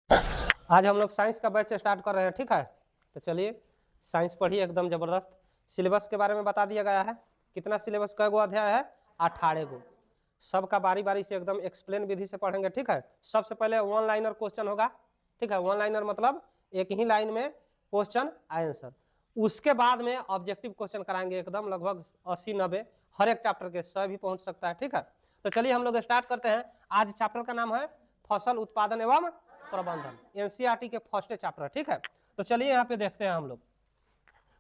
आज हम लोग साइंस का बैच स्टार्ट कर रहे हैं, ठीक है। तो चलिए साइंस पढ़िए, एकदम जबरदस्त। सिलेबस के बारे में बता दिया गया है। कितना सिलेबस का गो अध्याय है? 18 गो। सबका बारी बारी से एकदम एक्सप्लेन विधि से पढ़ेंगे, ठीक है। सबसे पहले वन लाइनर क्वेश्चन होगा, ठीक है। वन लाइनर मतलब एक ही लाइन में क्वेश्चन आंसर। उसके बाद में ऑब्जेक्टिव क्वेश्चन कराएंगे, एकदम लगभग 80-90, हर एक चैप्टर के 100 भी पहुंच सकता है, ठीक है। तो चलिए हम लोग स्टार्ट करते हैं। आज चैप्टर का नाम है फसल उत्पादन एवं प्रबंधन, एनसीईआरटी के फर्स्ट चैप्टर, ठीक है। तो चलिए यहाँ पे देखते हैं हम लोग।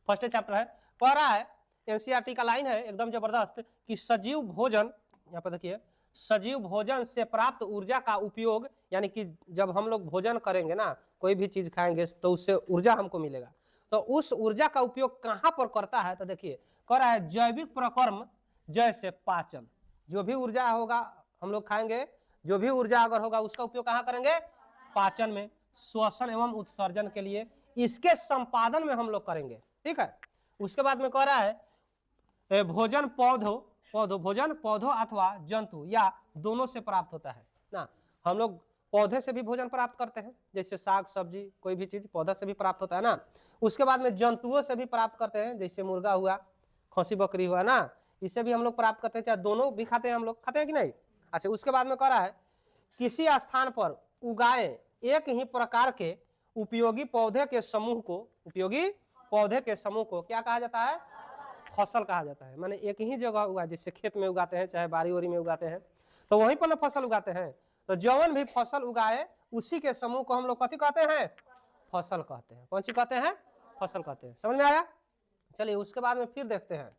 फर्स्ट चैप्टर है, कह रहा है एनसीईआरटी का लाइन है एकदम जबरदस्त कि सजीव भोजन, यहाँ पे देखिए, सजीव भोजन से प्राप्त ऊर्जा का उपयोग, यानी कि जब हम लोग भोजन करेंगे ना, कोई भी चीज खाएंगे तो उससे ऊर्जा हमको मिलेगा, तो उस ऊर्जा का उपयोग कहाँ पर करता है? तो देखिए कह रहा है जैविक प्रक्रम जैसे पाचन। जो भी ऊर्जा होगा हम लोग खाएंगे, जो भी ऊर्जा अगर होगा उसका उपयोग कहाँ करेंगे? पाचन में, श्वसन एवं उत्सर्जन के लिए, इसके संपादन में हम लोग करेंगे, ठीक है। उसके बाद में कह रहा है भोजन भोजन पौधों अथवा जंतु या दोनों से प्राप्त होता है ना। हम लोग पौधे से भी भोजन प्राप्त करते हैं, जैसे साग सब्जी, कोई भी चीज पौधा से भी प्राप्त होता है ना। उसके बाद में जंतुओं से भी प्राप्त करते हैं, जैसे मुर्गा हुआ, खसी बकरी हुआ ना, इससे भी हम लोग प्राप्त करते हैं, चाहे दोनों भी खाते हैं हम लोग, खाते हैं कि नहीं। अच्छा, उसके बाद में कह रहा है किसी स्थान पर उगाए एक ही प्रकार के उपयोगी पौधे के समूह को क्या कहा जाता है? फसल कहा जाता है। माने एक ही जगह उगा, जैसे खेत में उगाते हैं, चाहे बारी ओरी में उगाते हैं, तो वहीं पर ना फसल उगाते हैं। तो जौन भी फसल उगाए उसी के समूह को हम लोग कथी कहते हैं? फसल कहते हैं। कौन सी कहते हैं? फसल कहते हैं। समझ में आया? चलिए उसके बाद में फिर देखते हैं।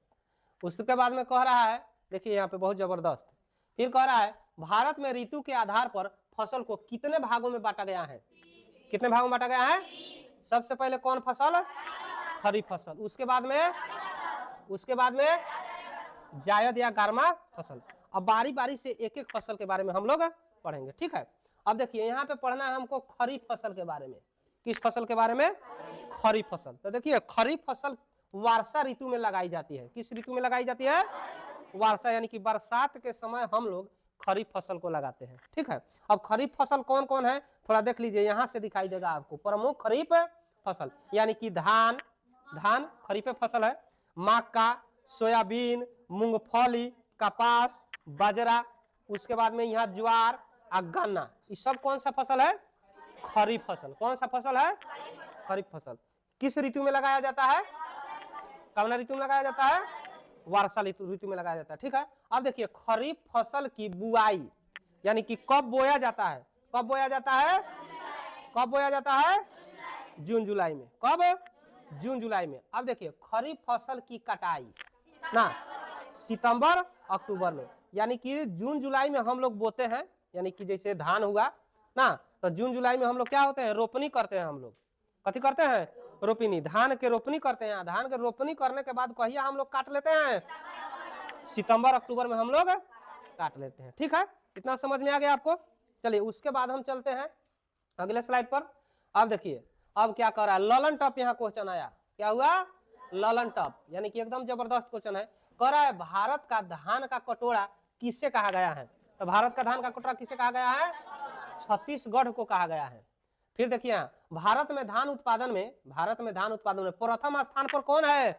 उसके बाद में कह रहा है, देखिए यहाँ पे बहुत जबरदस्त, फिर कह रहा है भारत में ऋतु के आधार पर फसल को कितने भागों में बांटा गया है? कितने भागों में बांटा गया है? सबसे पहले कौन फसल? खरीफ फसल। उसके बाद में जायद या गर्मा फसल। अब बारी बारी से एक एक फसल के बारे में हम लोग पढ़ेंगे, ठीक है। अब देखिए यहाँ पे पढ़ना है हमको खरीफ फसल के बारे में। किस फसल के बारे में? खरीफ फसल। तो देखिए खरीफ फसल वर्षा ऋतु में लगाई जाती है। किस ऋतु में लगाई जाती है? वर्षा, यानी कि बरसात के समय हम लोग खरीफ फसल को लगाते हैं, ठीक है। अब खरीफ फसल कौन कौन है थोड़ा देख लीजिए, यहाँ से दिखाई देगा आपको। प्रमुख खरीफ फसल यानी कि धान खरीफ फसल है। मक्का, सोयाबीन, मूंगफली, कपास, बाजरा, उसके बाद में यहाँ ज्वार और गन्ना, ये सब कौन सा फसल है? खरीफ फसल। कौन सा फसल है? खरीफ फसल। किस ऋतु में लगाया जाता है? कौन ऋतु में लगाया जाता है? वर्षा ऋतु में लगाया जाता है, ठीक है। अब देखिए खरीफ फसल की बुआई यानी कि कब बोया जाता है? कब बोया जाता है? कब बोया जाता है? जून जुलाई में। कब? जून जुलाई में। अब देखिए खरीफ फसल की कटाई ना सितंबर अक्टूबर में, यानी कि जून जुलाई में हम लोग बोते हैं, यानी कि जैसे धान हुआ ना, तो जून जुलाई में हम लोग क्या होते हैं? रोपनी करते हैं। हम लोग कथी करते हैं? रोपनी, धान के रोपनी करते हैं। धान के रोपनी करने के बाद कहिया हम लोग काट लेते हैं? सितंबर अक्टूबर में हम लोग काट लेते हैं, ठीक है। इतना समझ में आ गया आपको? चलिए उसके बाद हम चलते हैं अगले स्लाइड पर। अब देखिए अब क्या कर रहा है, ललन टॉप यहाँ क्वेश्चन आया। क्या हुआ? ललन टॉप, यानी कि एकदम जबरदस्त क्वेश्चन है। कह रहा है भारत का धान का कटोरा किससे कहा गया है? तो भारत का धान का कटोरा किससे कहा गया है? छत्तीसगढ़ को कहा गया है। फिर देखिए भारत में धान उत्पादन में प्रथम स्थान पर कौन है?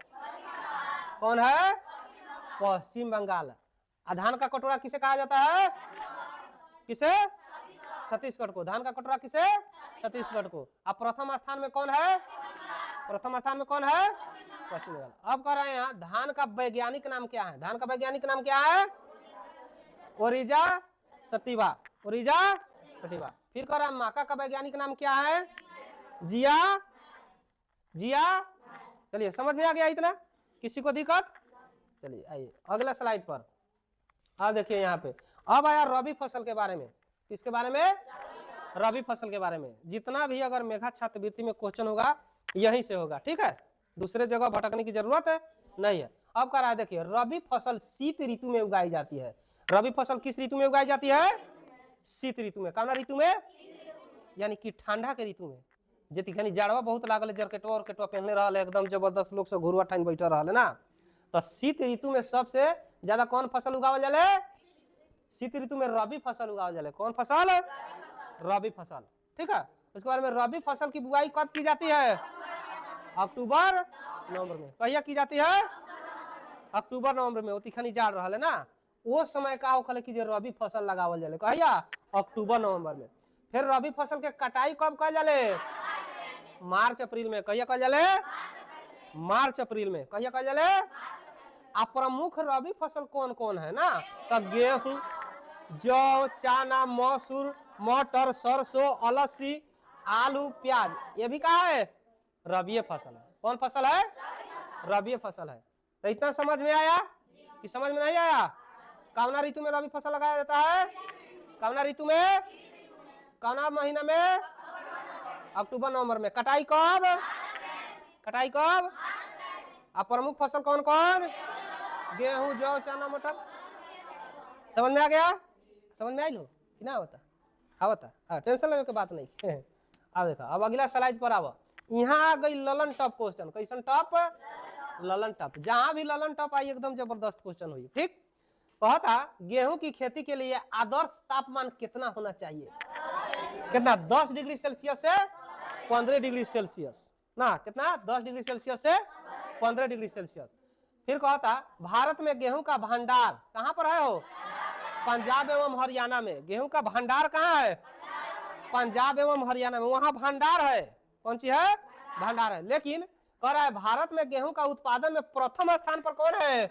कौन है? पश्चिम बंगाल। धान का कटोरा किसे कहा जाता है? किसे? छत्तीसगढ़ को। धान का कटोरा किसे? छत्तीसगढ़ को। अब प्रथम स्थान में कौन है? पश्चिम बंगाल। अब कह रहे हैं यहाँ धान का वैज्ञानिक नाम क्या है? धान का वैज्ञानिक नाम क्या है? ओरिजा सटिवा। फिर कह रहा है मक्का का वैज्ञानिक नाम क्या है? जिया। चलिए समझ में आ गया इतना? किसी को दिक्कत? चलिए आइए अगला स्लाइड पर। अब देखिए यहाँ पे अब आया रबी फसल के बारे में। किसके बारे में? रबी फसल के बारे में। जितना भी अगर मेधा छात्रवृत्ति में क्वेश्चन होगा यहीं से होगा, ठीक है। दूसरे जगह भटकने की जरूरत है नहीं है। अब कह रहा है देखिए रबी फसल शीत ऋतु में उगाई जाती है। रबी फसल किस ऋतु में उगाई जाती है? शीत ऋतु में। कौन ऋतु में? यानी कि ठंडा के ऋतु में। जेती खनी जाड़वा बहुत लागल, जरकेटवा और केटवा पहनले रहल, एकदम जबरदस्त लोग सब घुरवा ठान बैठल रहल ना। तो शीत ऋतु में सबसे ज्यादा कौन फसल उगावल जाले? शीत ऋतु में रबी फसल उगावल जाले। कौन फसल? रबी फसल, ठीक है। उसके बाद में रबी फसल की बुआई कब की जाती है? अक्टूबर नवंबर में। कहिया की जाती है? अक्टूबर नवंबर में। ओती खनी जा रहा है ना, वो समय का होखले कि जे रबी फसल लगावल जाले। कहिया? अक्टूबर नवंबर में। फिर रबी फसल के कटाई कब कल जाले? मार्च अप्रैल में। कहिया कल जाले? मार्च अप्रैल में। कहिया कल जाले? आ प्रमुख रबी फसल कौन कौन है ना? तो गेहूं, जौ, चना, मसूर, मटर, सरसों, अलसी, आलू, प्याज, ये भी कहा है रबी फसल है। कौन फसल है? रबी फसल है। तो इतना समझ में आया कि समझ में नहीं आया? कौना ऋतु में रबी फसल लगाया जाता है? कौना ऋतु में? कौना महीना में? अक्टूबर नवंबर में। कटाई कब? कटाई कब? अब प्रमुख फसल कौन कौन? गेहूं, जौ, चना, मटर। समझ में आ गया? समझ में आई लो कि ना? बता बता, टेंशन लेने की बात नहीं। अब देखा, अब अगला स्लाइड पर आवा। यहाँ आ गई ललन टॉप क्वेश्चन। कैसन टॉप? ललन टॉप। जहां भी ललन टॉप आई एकदम जबरदस्त क्वेश्चन हुई। ठीक, कहता गेहूं की खेती के लिए आदर्श तापमान कितना होना चाहिए? कितना? 10 डिग्री सेल्सियस से 15 डिग्री सेल्सियस ना? कितना? 10 डिग्री सेल्सियस से 15 डिग्री सेल्सियस। फिर कहता भारत में गेहूं का भंडार कहां पर है? हो पंजाब एवं हरियाणा में। गेहूं का भंडार कहाँ है? पंजाब एवं हरियाणा में। वहां भंडार है। कौन सी है? भंडार है। लेकिन कह रहा है भारत में गेहूं का उत्पादन में प्रथम स्थान पर कौन है?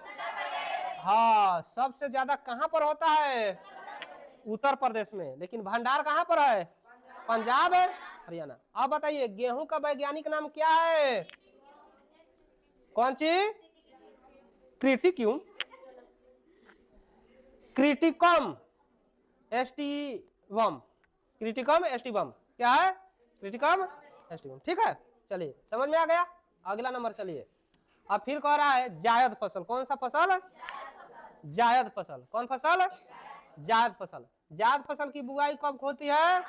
हाँ, सबसे ज्यादा कहां पर होता है? उत्तर प्रदेश में। लेकिन भंडार कहां पर है? पंजाब हरियाणा। अब बताइए गेहूं का वैज्ञानिक नाम क्या है? कौन सी? क्रिटिक्यूम, क्रिटिकम एस्टिवम। क्रिटिकम एस्टिवम क्या है? क्रिटिकम एस्टिवम। ठीक है, चलिए समझ में आ गया। अगला नंबर चलिए। अब फिर कह रहा है जायद फसल। कौन सा फसल? जायद फसल। कौन फसल? जायद फसल। जायद फसल की बुआई कब होती है?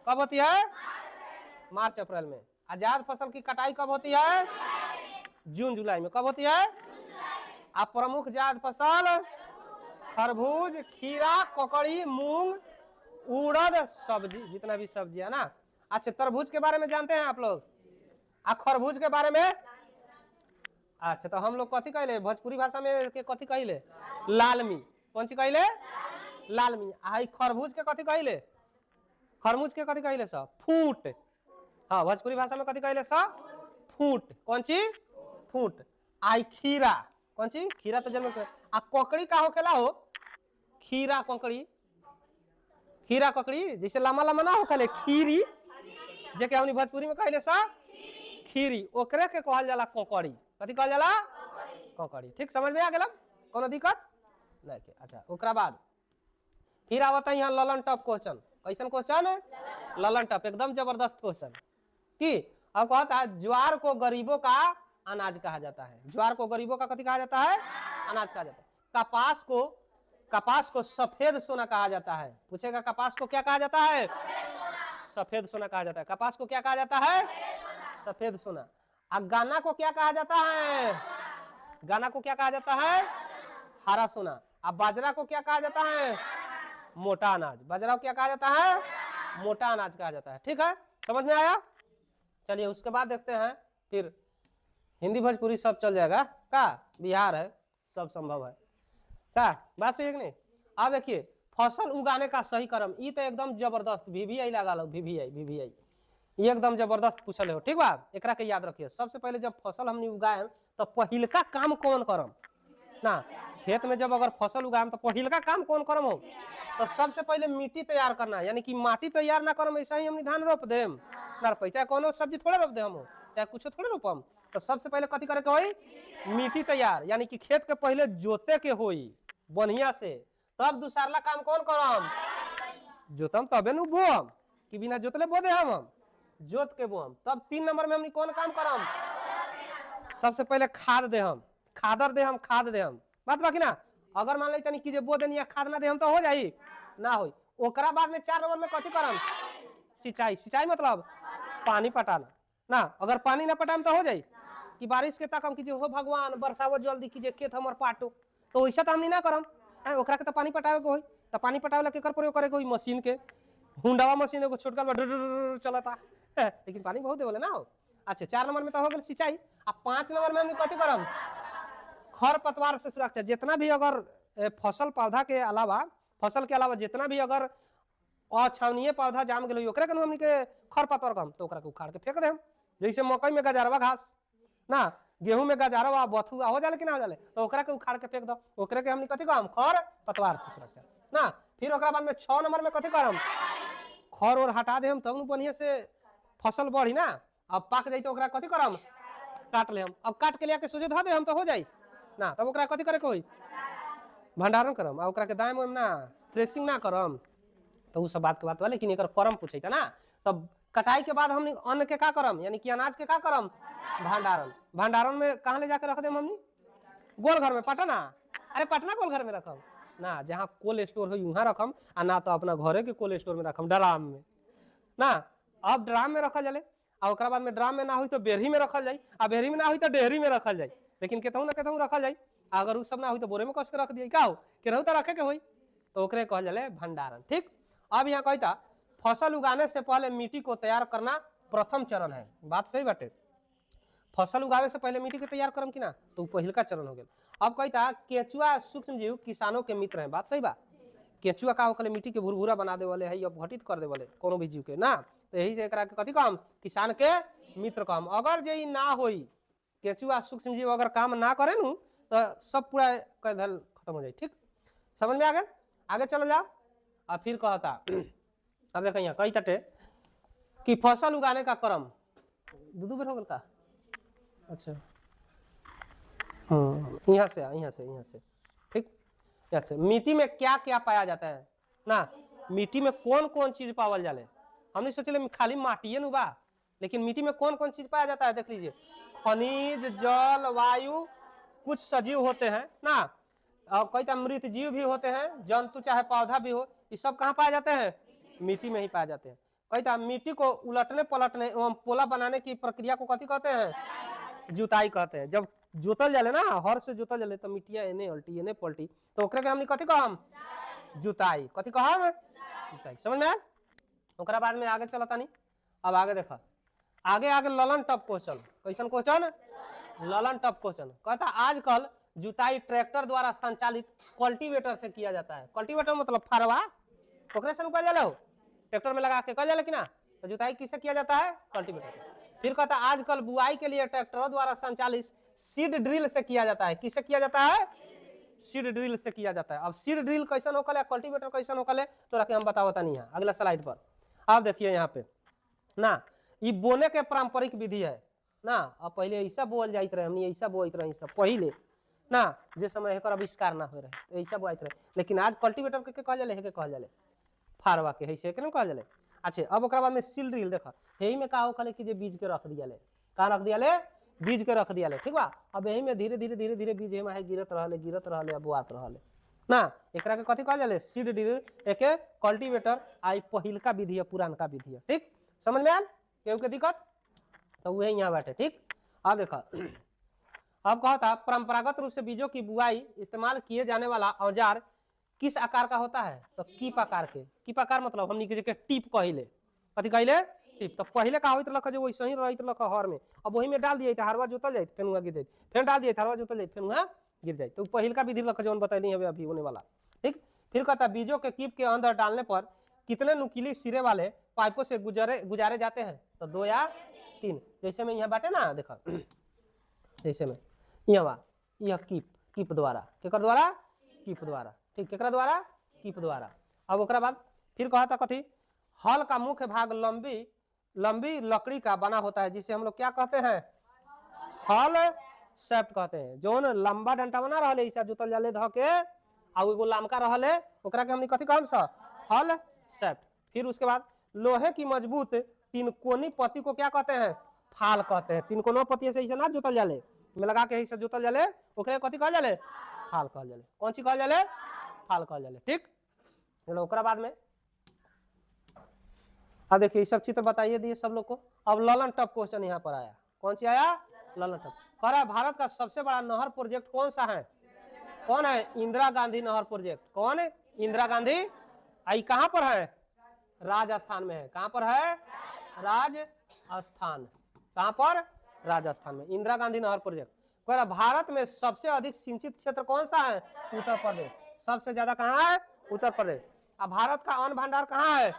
कब होती है? मार्च अप्रैल में। जायद फसल की कटाई कब होती है? जून जुलाई में। कब होती है? अब प्रमुख जायद फसल खरबूज, खीरा, ककड़ी, मूंग, उड़द, सब्जी, जितना भी सब्जी है ना। अच्छा, तरबूज के बारे में जानते हैं आप लोग? खरबूज के बारे में? अच्छा, तो हम लोग कथी कहले भोजपुरी भाषा में के कथी कहले? लालमी। कौन सी कहले? लालमी। आई खरबूज के कथी कहले? खरबूज के कथी कहले? सा फूट। हाँ, भोजपुरी भाषा में कथी कहले? सा फूट। कौन सी? फूट। आई खीरा। कौन सी? खीरा तो जन्म। ककड़ी का होखेला? हो खीरा ककड़ी। खीरा ककड़ी जैसे लम्बा लम्बा ना होखेले खीरी, जे के हमनी भोजपुरी में कहले सा खीरी, ओकरे के कहल जाला ककड़ी। कथी कहल जाला? ककड़ी। ठीक, समझ में आ गेल? कोनो दिक्कत नहीं के? अच्छा, ओकरा बाद फिर आवता यहाँ ललन टॉप क्वेश्चन। कैसन क्वेश्चन? ललन टॉप, एकदम जबरदस्त क्वेश्चन। कि अब कहता है ज्वार को गरीबों का अनाज कहा जाता है। ज्वार को गरीबों का कथी कहा जाता है? अनाज कहा जाता है। कपास को सफेद सोना कहा जाता है। पूछेगा कपास को क्या कहा जाता है? सफेद सोना कहा जाता है। कपास को क्या कहा जाता है? सफेद सोना। गन्ना को क्या कहा जाता है? गन्ना को क्या कहा जाता है? हरा सोना। अब बाजरा को क्या कहा जाता है? मोटा अनाज। बाजरा को क्या कहा जाता है? मोटा अनाज कहा जाता है। ठीक है, समझ में आया? चलिए उसके बाद देखते हैं। फिर हिंदी भोजपुरी सब चल जाएगा का? बिहार है, सब संभव है का? बात सही है कि नहीं? अब देखिए फसल उगाने का सही क्रम, ये तो एकदम जबरदस्त VVI लगा लो। VVI ये एकदम जबरदस्त पूछल हो। ठीक बा, एकरा के याद रखिए। सबसे पहले जब फसल हमने उगाए तो पहिलका काम कौन करम ना? खेत में जब अगर फसल उगाएम तो पहिलका काम कौन करम हो? तो सबसे पहले मिट्टी तैयार करना, यानी कि माटी तैयार ना करम ऐसा ही हमने धान रोप देम ना? पैसा कोनो सब्जी थोड़े रोप दे हम, चाहे कुछ थोड़े रोपम। तो सबसे पहले कथी करे के होई? मिट्टी तैयार, यानी कि खेत के पहले जोते के होई बढ़िया से। तब दूसरा काम कौन करम? जोतम तबे न बोम, कि बिना जोतले बो दे हम जोत के बोम। तब 3 नंबर में हमनी कौन काम करम? सबसे पहले खाद दे हम, खादर दे हम, खाद दे हम। बात बाकी ना? अगर मान ली कि जे बो देनी खाद ना दे हम तो हो जाई ना? होई। ओकरा बाद में 4 नंबर में कथी करम? सिंचाई। सिंचाई मतलब पानी पटाना ना? अगर पानी ना पटाम तो हो जाई कि बारिश के तक हम कीजिए हो भगवान बरसावो जल्दी कीजिए खेत हमर पाटो, तो वैसा तो हमनी ना करम। ओकरा के तो पानी पटावे के होई। तो पानी पटावे ला केकर प्रयोग करे के होई? मशीन के। हुंडावा मशीन एगो छोटका चलता लेकिन पानी बहुत देवले ना हो। अच्छा 4 नंबर में तो हो गया सिंचाई। अब 5 नंबर में हम कथी करम, खर पतवार से सुरक्षा। जितना भी अगर फसल पौधा के अलावा, फसल के अलावा जितना भी अगर अछावनीय पौधा जाम गए ओकरे के हमनी के खर पतवार कम तो ओकरा के उखाड़ के फेंक देम। जैसे मकई में गजारवा घास ना, गेहूं में गजारवा बथुआ हो जाले कि ना हो जाले, तो ओकरा के उखाड़ के फेंक दो, ओकरे के हमनी कथी करम, खर पतवार से सुरक्षा ना। फिर ओकरा बाद में 6 नंबर में कथी करम, खर और हटा देम तब बढ़िया से फसल बढ़ी ना। अब पाक जाई तो ओकरा कथी करम, काट ले हम। अब काट के लिया के सोझे धो दे हम तो हो जाई ना। तब ओकरा कथी करे के होई, भंडारण करम। आ ओकरा के दाम ना थ्रेसिंग ना करम तो उ सब बात के बात बा। लेकिन एकर फॉर्म पूछे था ना। तब कटाई के बाद हमनी अन्न के का करम, यानी कि अनाज के का करम, भंडारण। भंडारण में कहाँ ले जाके रख देम हमनी, गोल घर में, पटना। अरे पटना गोल घर में रखम ना, जहाँ कोल्ड स्टोर हो वहाँ रखम, आ ना तो अपना घरे के कोल्ड स्टोर में रखम, ड्राम में ना। अब ड्राम में रखल जाले, आ ओकरा बाद में ड्राम में ना हुई तो बेरही में रखल जाई, आ बेरही में ना हुई तो डेहरी में रखल जाई। लेकिन केतहू ना केतहू रखल जाई। अगर उ सब ना हुई तो बोरे में कस के रख दिए, का हो केनहू तो रखे के होई, तो ओकरे कहल जाले भंडारण। ठीक। अब यहाँ कहता फसल उगाने से पहले मिट्टी को तैयार करना प्रथम चरण है। बात सही बाटे, फसल उगावे से पहले मिट्टी के तैयार करम कि ना, तो पहिल का चरण हो गया। अब कहता केचुआ सूक्ष्म जीव किसानों के मित्र हैं। बात सही बा। केचुआ का होकले मिट्टी के भुरभुरा बना दे वाले है, अपघटित कर दे वाले कोनो भी जीव के ना। तो यही से एकरा के कथी कहम, किसान के मित्र कहम। अगर जे ना होई, केचुआ सूक्ष्म जीव अगर काम ना करे नु तो सब पूरा धन खत्म हो जाए। ठीक, समझ में आ गया। आगे चलो जाओ। अब फिर कहता अब देख यहाँ कही तटे कि फसल उगाने का क्रम दो बेर हो गल का। अच्छा यहाँ से ठीक। यहाँ से मिट्टी में क्या क्या पाया जाता है ना, मिट्टी में कौन कौन चीज पावल जाले। हमने सोचले खाली माटिए नु बा, लेकिन मिट्टी में कौन कौन चीज पाया जाता है देख लीजिए। खनिज, जल, वायु, कुछ सजीव होते हैं ना, और कई मृत जीव भी होते हैं, जंतु चाहे पौधा भी हो, ये सब कहाँ पाए जाते हैं, मिट्टी में ही पाए जाते हैं। कई मिट्टी को उलटने पलटने एवं पोला बनाने की प्रक्रिया को कथी कहते हैं, जुताई कहते हैं। जब जोतल जाले ना, हर से जोतल जाले तो मिट्टिया एने उल्टी एने पलटी, तो ओकरे के हमनी कथी कहम, जुताई। कथी कहम, जुताई। समझ में आयल। ओकरा बाद में आगे चलता नहीं। अब आगे देखा, आगे आगे ललन टप क्वेश्चन। कैसन क्वेश्चन, ललन टप क्वेश्चन। कहता आजकल जुताई ट्रैक्टर द्वारा संचालित कल्टीवेटर से किया जाता है। कल्टीवेटर मतलब फारवा, ओकरे से कह जाले हो, ट्रैक्टर में लगा के कह जाले कि ना। तो जुताई किससे किया जाता है, कल्टीवेटर। फिर कहता आजकल बुआई के लिए ट्रैक्टरों द्वारा संचालित सीड ड्रिल से किया जाता है। किससे किया जाता है, सीड ड्रिल से किया जाता है। अब सीड ड्रिल कैसन होकले, कल्टीवेटर कैसन होकले, तो रखे हम बतावता नहीं है अगला स्लाइड पर। आप देखिए यहाँ पे ना, ये बोने के पारंपरिक विधि है ना। अब पहले ऐसा बोल जाइत रहे, हमनी ऐसा बोइत रहे सब पहले ना, जे समय एकर आविष्कार ना हो रहे तो ऐसा बोइत रहे। लेकिन आज कल्टीवेटर के कहल जाले, के कहल जाले फारवा के, ऐसे के ना कहल जाले। अच्छा अब ओकरा बाद में सीड ड्रिल देखा, यही में का होकले कि जे बीज के रख दिया ले, का रख दिया ले, बीज के रख दिया ले। ठीक बा। अब यही में धीरे धीरे धीरे धीरे बीज एमा है गिरत रहले अब बुआत रहले ना। एकरा के कथी कहल जाले, सीड ड्रिल। एके कल्टीवेटर आई पहिलका विधि है, पुरानका विधि है। ठीक, समझ में आयल, केहू के दिक्कत तो वही यहाँ बैठे। ठीक। अब देखा, अब कहता परंपरागत रूप से बीजों की बुआई इस्तेमाल किए जाने वाला औजार किस आकार का होता है, तो कीप आकार के। कीप आकार मतलब हमनी के टीप कहिले, कथी कहिले, टीप। तो पहले का होइत रहल, जो वैसे ही रहइत रहल हर में, अब वही में डाल दिए हरवा जोतल जाए, फिर वहाँ गिर जाए, फिर डाल दिए हरवा जोतल जाए, फिर वहाँ गिर जाए। तो पहिलका विधि रख जो बताइए अभी होने वाला। ठीक। फिर कहता बीजों के कीप के अंदर डालने पर कितने नुकीली सिरे वाले पाइपों से गुजारे जाते हैं, तो 2 या 3। जैसे में यहाँ बाटे ना, देखा जैसे में यहाँ यह कीप द्वारा, केकर द्वारा, कीप द्वारा। ठीक, केकरा द्वारा, कीप द्वारा। अब ओकरा बाद फिर कहता कथी, हल का मुख्य भाग लंबी लकड़ी का बना होता है, जिसे हम लोग क्या कहते हैं, हल शेफ्ट कहते हैं। जो लंबा डंटा बना रहा है, जोतल जाले ध के, आ एगो लमका रहले, ओकरा के हमनी कथी कहम सा, हल शेफ्ट। फिर उसके बाद लोहे की मजबूत 3 कोनी पत्ती को क्या कहते हैं, फाल कहते हैं। 3 कोना पत्ती से ऐसे ना जोतल जाले, में लगा के ऐसे जोतल जाले, ओकरे कथी कहल जाले, फाल कहल जाले। कौन सी कहल जाले, फाल कहल जाले। ठीक। चलो ओकरा बाद में अब देखिए सब चित्र बताइए दिए सब लोग को। अब ललन टप क्वेश्चन यहाँ पर आया, कौन सी आया, ललन टप। कह रहा है भारत का सबसे बड़ा नहर प्रोजेक्ट कौन सा है, कौन है, इंदिरा गांधी नहर प्रोजेक्ट। कौन है, इंदिरा गांधी। आई कहाँ पर है, राजस्थान में है। कहां पर है? राजस्थान। कहां पर? राजस्थान में। इंदिरा गांधी नहर प्रोजेक्ट। भारत में सबसे अधिक सिंचित क्षेत्र कौन सा है? उत्तर प्रदेश। सबसे ज्यादा कहां है? उत्तर प्रदेश। अब भारत का अन्न भंडार कहां है?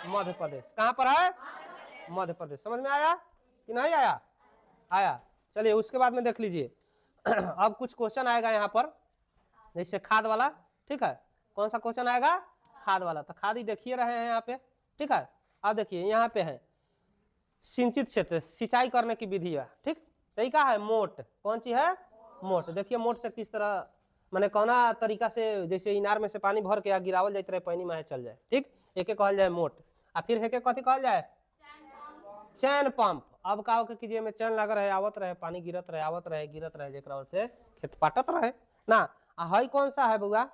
मध्य प्रदेश। कहां पर है? मध्य प्रदेश। समझ में आया कि नहीं आया? आया। चलिए उसके बाद में देख लीजिए अब कुछ क्वेश्चन आएगा यहाँ पर, जैसे खाद वाला। ठीक है, कौन सा क्वेश्चन आएगा? खाद वाला। तो खाद ही देखिए रहे हैं यहाँ पे। ठीक है, अब देखिए यहाँ पे है सिंचित क्षेत्र, सिंचाई करने की विधि है। ठीक, तरीका है मोट। कौन सी है? मोट। देखिए मोट से किस तरह माने कौना तरीका से, जैसे इनार में से पानी भर के गिरावल जाते रहे, पानी में चल जाए। ठीक, एक कहल जाए मोट। आ फिर एक कथी कहल जाए? चैन पंप। अब का होके कीजिए में चैन लग रहे, आवत रहे, पानी गिरत रहे, आवत रहे, गिरत रहे, जेकरा से खेत पाटत रहे ना। हई कौन सा है बउआ?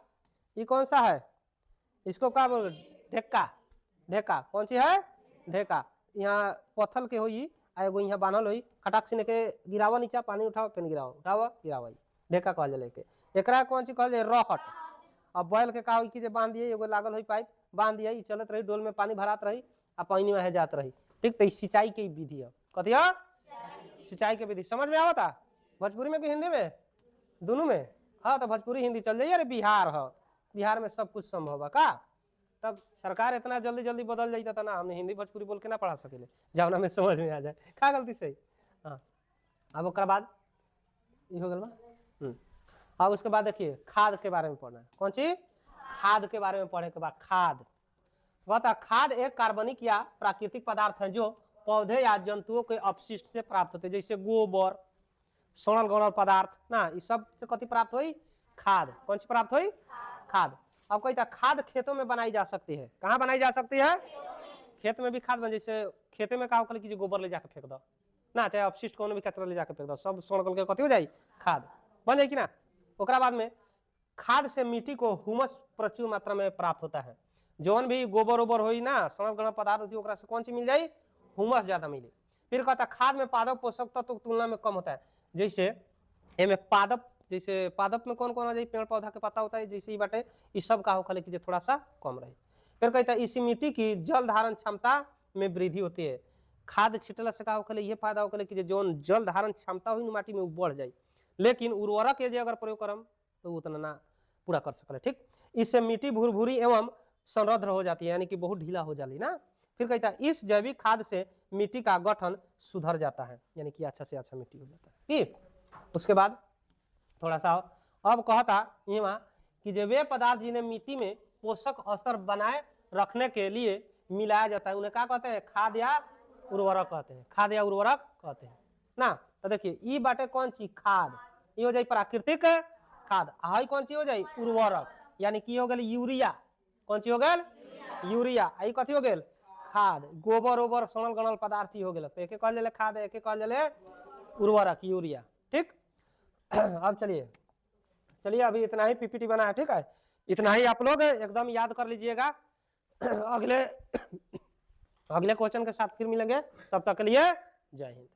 ये कौन सा है? इसको क्या बोल? ढेका। ढेका। कौन सी है? ढेका। यहाँ पत्थल के होई, एगो यहाँ बांधल होई, खटाक से के गिरावा नीचा, पानी उठाओ फिर गिराओ, उठाओ गिरावा, ढेका कहल जाए के। एकरा कौन सी कहल जाए? रहट। अब बैल के का होई कि जे बांध दिए, एगो लागल होई पाइप, बांध दिए, चलत रही, डोल में पानी भरात रही, आ पानी में जात रही। ठीक, तो सिंचाई की विधि है। कथी है? सिंचाई की विधि। समझ में आवता? भोजपुरी में कि हिंदी में? दोनों में। हाँ, तो भोजपुरी हिंदी चल जाइए। अरे बिहार है, बिहार में सब कुछ संभव है का। तब सरकार इतना जल्दी जल्दी बदल जाता था ना, हमने हिंदी भोजपुरी बोल के ना पढ़ा सके, जावना में समझ में आ जाए का गलती सही। हाँ, अब उसके बाद ये हो गया। अब उसके बाद देखिए खाद के बारे में पढ़ना है। कौन सी? खाद के बारे में पढ़े के बाद खाद बता। खाद एक कार्बनिक या प्राकृतिक पदार्थ है जो पौधे या जंतुओं के अपशिष्ट से प्राप्त होते हैं, जैसे गोबर, सड़ल गड़ल पदार्थ ना, इस सब से कथी प्राप्त हुई? खाद। कौन सी प्राप्त हुई? खाद। अब कहता खाद खेतों में बनाई जा सकती है। कहाँ बनाई जा सकती है? खेत में भी खाद बन, जैसे खेते में का कीजिए गोबर ले जाकर फेंक दो ना, चाहे अपशिष्ट कोनो भी कचरा ले जाकर फेंक दो, सब सड़ गल के कथी हो जाए? खाद बन जाए कि ना। ओकरा बाद में खाद से मिट्टी को हुमस प्रचुर मात्रा में प्राप्त होता है। जौन भी गोबर ओबर हो ना, सड़ल गड़ल पदार्थ होती है, ओकरा से कौन सी मिल जाए? हुमस ज्यादा मिले। फिर कहता खाद में पादप पोषक तत्व की तुलना में कम होता है। जैसे एमे पादप, जैसे पादप में कौन कौन आ जाए? पेड़ पौधा के पत्ता होता है, जैसे ही बाटे इस सब का होकर कीजिए थोड़ा सा कम रहे। फिर कहता है इसी मिट्टी की जल धारण क्षमता में वृद्धि होती है। खाद छिटला से का होकर ये फायदा होकर कीजिए जौन जल धारण क्षमता हुई माटी में बढ़ जाए, लेकिन उर्वरक यदि अगर प्रयोग करम तो उतना ना पूरा कर सकते। ठीक, इससे मिट्टी भूरभूरी एवं समृद्ध हो जाती है, यानी कि बहुत ढीला हो जाती ना। फिर कहता है इस जैविक खाद से मिट्टी का गठन सुधर जाता है, यानी कि अच्छा से अच्छा मिट्टी हो जाता है। ठीक, उसके बाद थोड़ा सा अब कहता यहाँ कि जो वे पदार्थ जिन्हें मिट्टी में पोषक स्तर बनाए रखने के लिए मिलाया जाता है, उन्हें क्या कहते हैं? खाद या उर्वरक कहते हैं। खाद या उर्वरक कहते हैं ना। तो देखिए ये बाटे कौन सी? खाद। ये हो जाए प्राकृतिक खाद। हाई कौन सी हो जाए? उर्वरक, यानी कि हो गल यूरिया। कौन सी हो गल? यूरिया। आई कथी हो गल? खाद। गोबर ओबर सड़ल गड़ल पदार्थ हो गल, तो एक कहल जाए खाद, एक कहल जाए उर्वरक, यूरिया। ठीक, अब चलिए अभी इतना ही पीपीटी बना है। ठीक है, इतना ही आप लोग एकदम याद कर लीजिएगा। अगले क्वेश्चन के साथ फिर मिलेंगे, तब तक के लिए जय हिंद।